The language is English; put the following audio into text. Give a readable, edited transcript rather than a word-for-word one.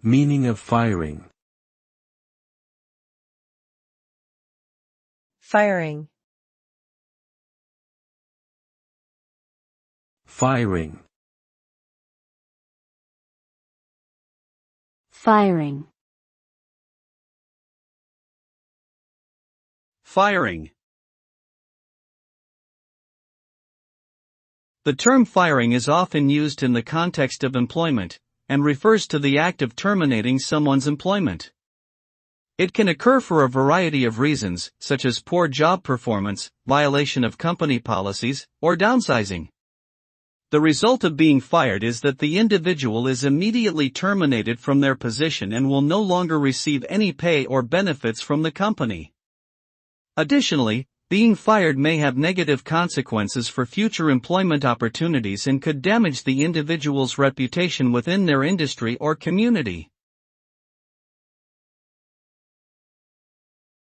Meaning of firing. Firing. Firing. Firing. Firing. The term firing is often used in the context of employment, and refers to the act of terminating someone's employment. It can occur for a variety of reasons, such as poor job performance, violation of company policies, or downsizing. The result of being fired is that the individual is immediately terminated from their position and will no longer receive any pay or benefits from the company. Additionally, being fired may have negative consequences for future employment opportunities and could damage the individual's reputation within their industry or community.